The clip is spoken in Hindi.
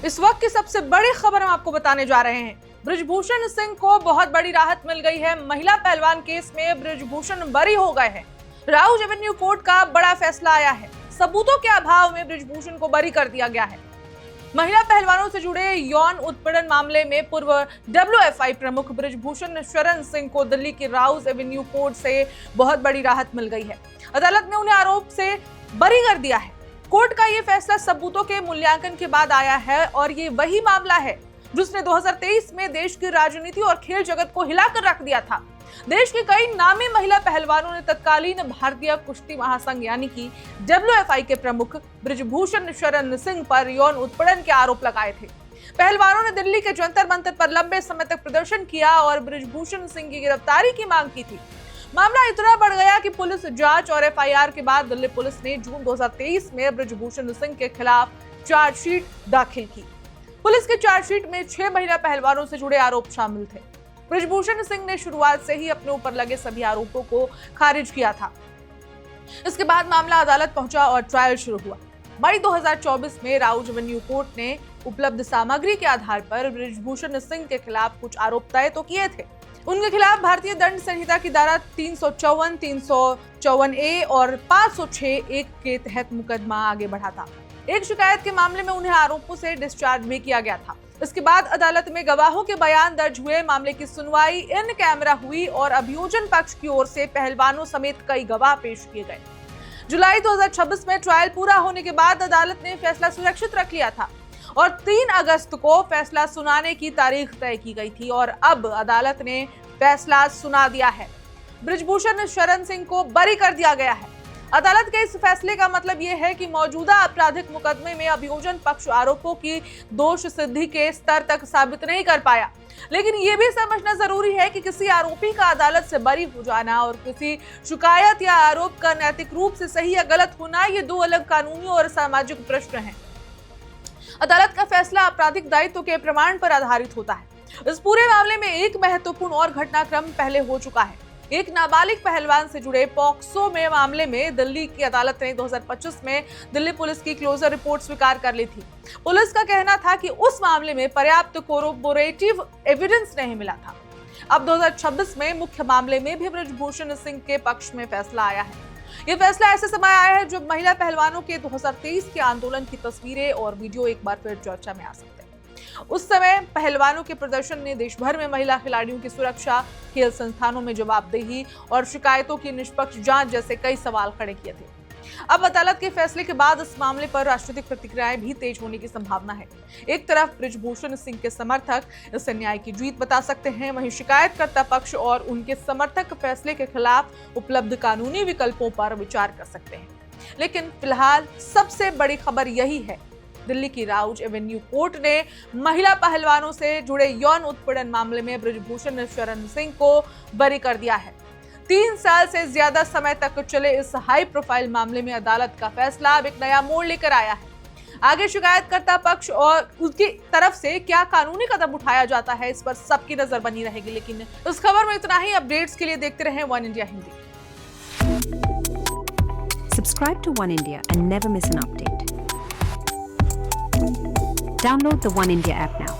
इस वक्त की सबसे बड़ी खबर हम आपको बताने जा रहे हैं। बृजभूषण सिंह को बहुत बड़ी राहत मिल गई है। महिला पहलवान केस में बृजभूषण बरी हो गए हैं। राउज एवेन्यू कोर्ट का बड़ा फैसला आया है। सबूतों के अभाव में बृजभूषण को बरी कर दिया गया है। महिला पहलवानों से जुड़े यौन उत्पीड़न मामले में पूर्व WFI प्रमुख बृजभूषण शरण सिंह को दिल्ली की राउज एवेन्यू कोर्ट से बहुत बड़ी राहत मिल गई है। अदालत ने उन्हें आरोप से बरी कर दिया है। कोर्ट का ये फैसला सबूतों के मूल्यांकन के बाद आया है और ये वही मामला है जिसने 2023 में देश की राजनीति और खेल जगत को हिलाकर रख दिया था। देश के कई नामी महिला पहलवानों ने तत्कालीन भारतीय कुश्ती महासंघ यानी कि WFI के प्रमुख बृजभूषण शरण सिंह पर यौन उत्पीड़न के आरोप लगाए थे। पहलवानों ने दिल्ली के जंतर मंतर पर लंबे समय तक प्रदर्शन किया और बृजभूषण सिंह की गिरफ्तारी की मांग की थी। मामला इतना बढ़ गया कि पुलिस जांच और FIR के बाद दिल्ली पुलिस ने जून 2023 में बृजभूषण सिंह के खिलाफ चार्जशीट दाखिल की। पुलिस की चार्जशीट में 6 महिला पहलवानों से जुड़े आरोप शामिल थे। बृजभूषण सिंह ने शुरुआत से ही अपने ऊपर लगे सभी आरोपों को खारिज किया था। इसके बाद मामला अदालत पहुंचा और ट्रायल शुरू हुआ। मई 2024 में राउज एवेन्यू कोर्ट ने उपलब्ध सामग्री के आधार पर बृजभूषण सिंह के खिलाफ कुछ आरोप तय तो किए थे। उनके खिलाफ भारतीय दंड संहिता की धारा 354, 354A और 506(1) के तहत मुकदमा आगे बढ़ा था। एक शिकायत के मामले में उन्हें आरोपों से डिस्चार्ज भी किया गया था। इसके बाद अदालत में गवाहों के बयान दर्ज हुए। मामले की सुनवाई इन कैमरा हुई और अभियोजन पक्ष की ओर से पहलवानों समेत कई गवाह पेश किए गए। जुलाई 2026 में ट्रायल पूरा होने के बाद अदालत ने फैसला सुरक्षित रख लिया था और 3 अगस्त को फैसला सुनाने की तारीख तय की गई थी और अब अदालत ने फैसला सुना दिया है। बृजभूषण शरण सिंह को बरी कर दिया गया है। अदालत के इस फैसले का मतलब यह है कि मौजूदा आपराधिक मुकदमे में अभियोजन पक्ष आरोपों की दोष सिद्धि के स्तर तक साबित नहीं कर पाया। लेकिन यह भी समझना जरूरी है कि किसी आरोपी का अदालत से बरी हो जाना और किसी शिकायत या आरोप का नैतिक रूप से सही या गलत होना, ये 2 अलग कानूनी और सामाजिक प्रश्न हैं। अदालत का फैसला आपराधिक दायित्व के प्रमाण पर आधारित होता है। इस पूरे मामले में एक महत्वपूर्ण और घटनाक्रम पहले हो चुका है। एक नाबालिग पहलवान से जुड़े पॉक्सो में मामले में दिल्ली की अदालत ने 2025 में दिल्ली पुलिस की क्लोजर रिपोर्ट स्वीकार कर ली थी। पुलिस का कहना था कि उस मामले में पर्याप्त कोरोबोरेटिव एविडेंस नहीं मिला था। अब 2026 में मुख्य मामले में भी बृजभूषण सिंह के पक्ष में फैसला आया है। ये फैसला ऐसे समय आया है जब महिला पहलवानों के 2023 के आंदोलन की तस्वीरें और वीडियो एक बार फिर चर्चा में आ सकते हैं। उस समय पहलवानों के प्रदर्शन ने देश भर में महिला खिलाड़ियों की सुरक्षा, खेल संस्थानों में जवाबदेही और शिकायतों की निष्पक्ष जांच जैसे कई सवाल खड़े किए थे। अब अदालत के फैसले के बाद इस मामले पर राजनीतिक प्रतिक्रियाएं भी तेज होने की संभावना है। एक तरफ बृजभूषण सिंह के समर्थक इसे न्याय की जीत बता सकते हैं, वहीं शिकायतकर्ता पक्ष और उनके समर्थक फैसले के खिलाफ उपलब्ध कानूनी विकल्पों पर विचार कर सकते हैं। लेकिन फिलहाल सबसे बड़ी खबर यही है, दिल्ली की राउज एवेन्यू कोर्ट ने महिला पहलवानों से जुड़े यौन उत्पीड़न मामले में बृजभूषण शरण सिंह को बरी कर दिया है। 3 साल से ज्यादा समय तक चले इस हाई प्रोफाइल मामले में अदालत का फैसला अब एक नया मोड़ लेकर आया है। आगे शिकायतकर्ता पक्ष और उसकी तरफ से क्या कानूनी कदम उठाया जाता है, इस पर सबकी नजर बनी रहेगी। लेकिन इस खबर में इतना ही। अपडेट्स के लिए देखते रहें one India Hindi. Subscribe to One India and never miss an update. Download the One India app now.